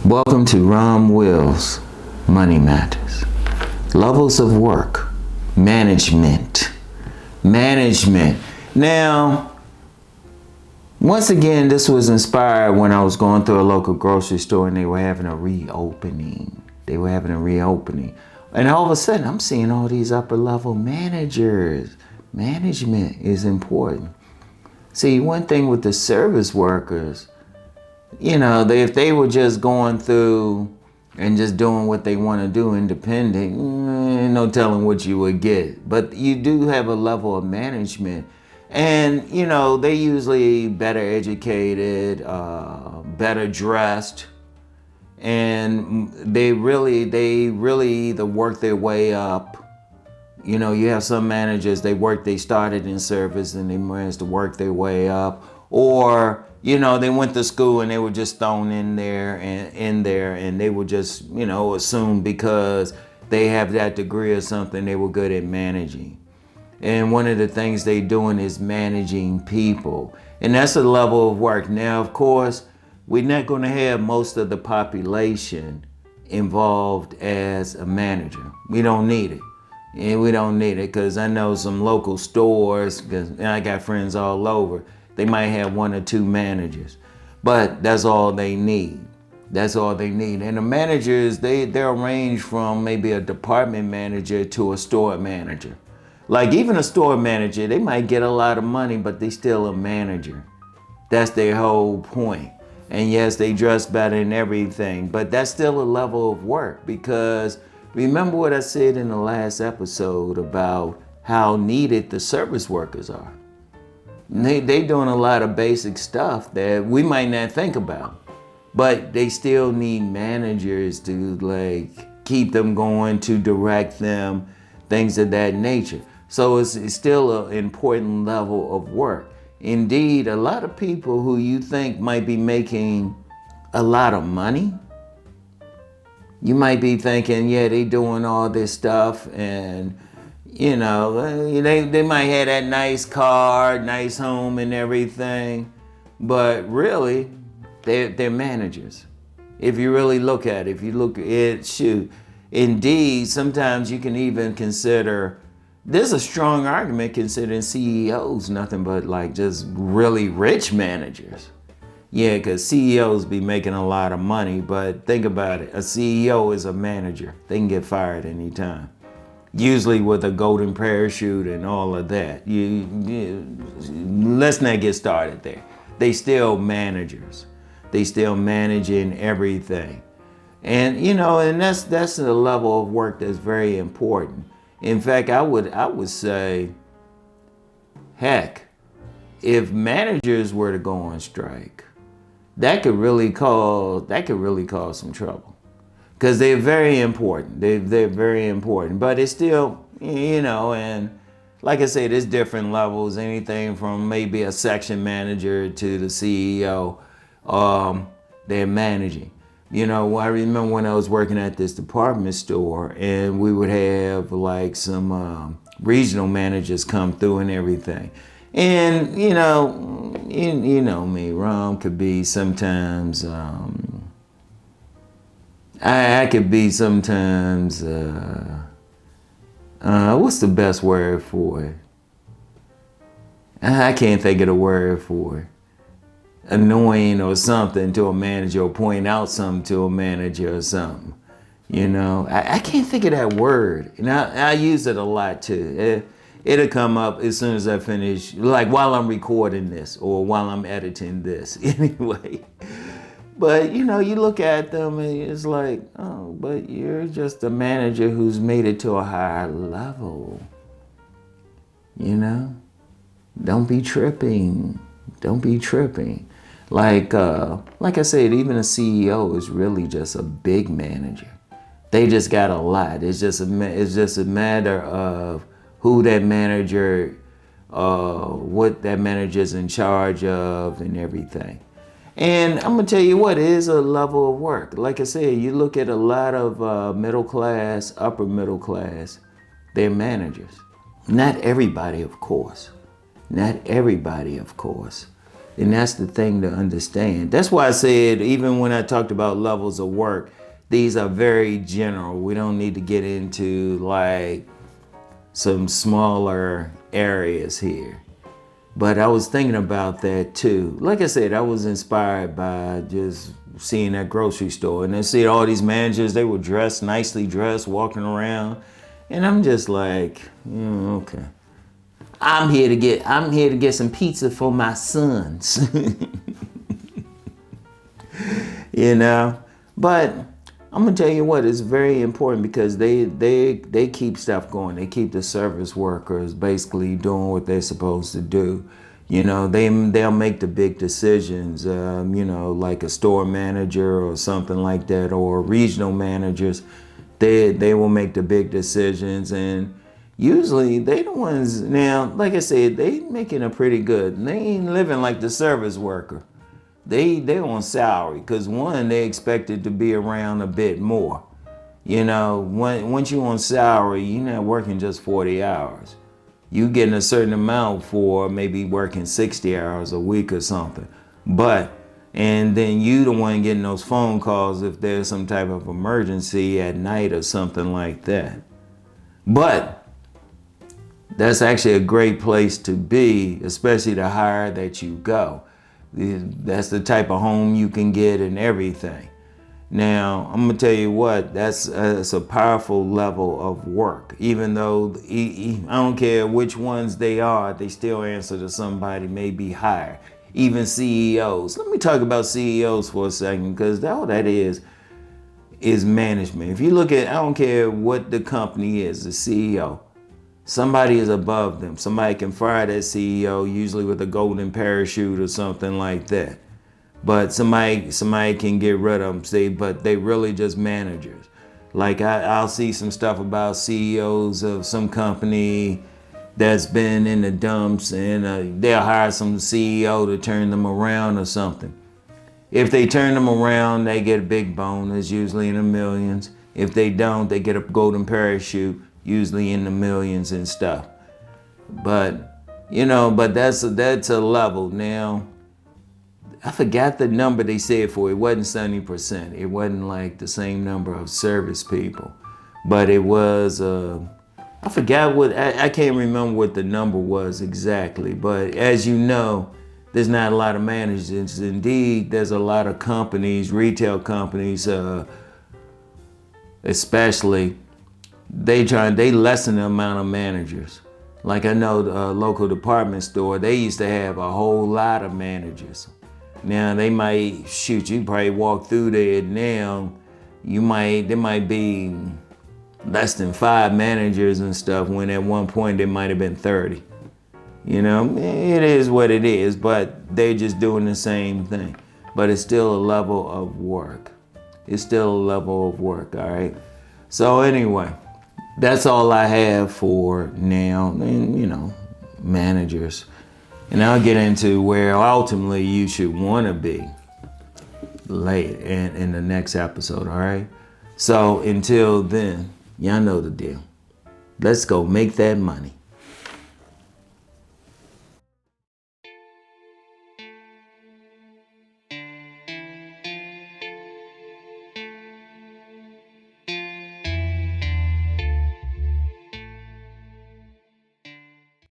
Welcome to Rom Wills, Money Matters. Levels of work, management. Now, once again, this was inspired when I was going through a local grocery store and they were having a reopening. And all of a sudden, I'm seeing all these upper level managers. Management is important. See, one thing with the service workers, if they were just going through and just doing what they want to do independent, no telling what you would get. But you do have a level of management. And, they usually better educated, better dressed. And they really either work their way up. You have some managers, they started in service and they managed to work their way up. Or, they went to school and they were just thrown in there and they were just, assumed because they have that degree or something, they were good at managing. And one of the things they doing is managing people. And that's a level of work. Now, of course, we're not going to have most of the population involved as a manager. We don't need it. And we don't need it because I know some local stores, and I got friends all over, they might have one or two managers, but that's all they need. And the managers, they'll range from maybe a department manager to a store manager. Like even a store manager, they might get a lot of money, but they still a manager. That's their whole point. And yes, they dress better and everything, but that's still a level of work because remember what I said in the last episode about how needed the service workers are. They doing a lot of basic stuff that we might not think about, but they still need managers to keep them going, to direct them, things of that nature. So it's still an important level of work. Indeed, a lot of people who you think might be making a lot of money, you might be thinking, yeah, they doing all this stuff and they might have that nice car, nice home and everything, but really they're managers. If you really look at it, indeed, sometimes you can even consider, there's a strong argument considering CEOs nothing but just really rich managers. Yeah, because CEOs be making a lot of money, but think about it. A CEO is a manager. They can get fired anytime. Usually with a golden parachute and all of that. Let's not get started there. They still managers. They still managing everything. And, and that's a level of work that's very important. In fact, I would say, heck, if managers were to go on strike, that could really cause some trouble, because they're very important. They're very important, but it's still, and like I said, there's different levels. Anything from maybe a section manager to the CEO, they're managing. I remember when I was working at this department store, and we would have some regional managers come through and everything. And, you know me, Rom could be sometimes, I could be sometimes, what's the best word for it? I can't think of the word for it. Annoying or something to a manager, or point out something to a manager or something. I can't think of that word. And I use it a lot too. It'll come up as soon as I finish, while I'm recording this or while I'm editing this anyway. But, you look at them and it's oh, but you're just a manager who's made it to a higher level. Don't be tripping. Like I said, even a CEO is really just a big manager. They just got a lot. It's just a matter of who that manager, what that manager's in charge of and everything. And I'm gonna tell you what, it is a level of work. Like I said, you look at a lot of middle class, upper middle class, they're managers. Not everybody, of course. And that's the thing to understand. That's why I said, even when I talked about levels of work, these are very general. We don't need to get into like some smaller areas here. But I was thinking about that too. Like I said, I was inspired by just seeing that grocery store, and I see all these managers, they were dressed, nicely dressed, walking around. And I'm just like, okay. I'm here to get some pizza for my sons. You know? But I'm gonna tell you what, it's very important because they keep stuff going. They keep the service workers basically doing what they're supposed to do. You know, they'll make the big decisions. You know, like a store manager or something like that, or regional managers. They will make the big decisions, and usually they the ones. Now, like I said, they making a pretty good. They ain't living like the service worker. They on salary because one, they expected to be around a bit more. You know, once you on salary, you're not working just 40 hours. You getting a certain amount for maybe working 60 hours a week or something. And then you the one getting those phone calls if there's some type of emergency at night or something like that. But that's actually a great place to be, especially the higher that you go. That's the type of home you can get and everything. Now, I'm gonna tell you what, that's a powerful level of work. Even though I don't care which ones they are, they still answer to somebody maybe higher. Even CEOs. Let me talk about CEOs for a second, because all that is management. If you look at, I don't care what the company is, the CEO. Somebody is above them. Somebody can fire that CEO, usually with a golden parachute or something like that. But somebody can get rid of them, but they really just managers. Like I'll see some stuff about CEOs of some company that's been in the dumps, and they'll hire some CEO to turn them around or something. If they turn them around, they get a big bonus, usually in the millions. If they don't, they get a golden parachute, usually in the millions and stuff. But that's a level. Now, I forgot the number they said for it. It wasn't 70%. It wasn't like the same number of service people, but it was. I forgot I can't remember what the number was exactly. But as you know, there's not a lot of managers. Indeed, there's a lot of companies, retail companies, especially. They lessen the amount of managers. Like I know the local department store, they used to have a whole lot of managers. Now they might you probably walk through there now, there might be less than 5 managers and stuff, when at one point there might have been 30. You know, it is what it is, but they're just doing the same thing. But it's still a level of work. It's still a level of work, all right? So anyway, that's all I have for now, and managers. And I'll get into where ultimately you should want to be late in the next episode, all right? So until then, y'all know the deal. Let's go make that money.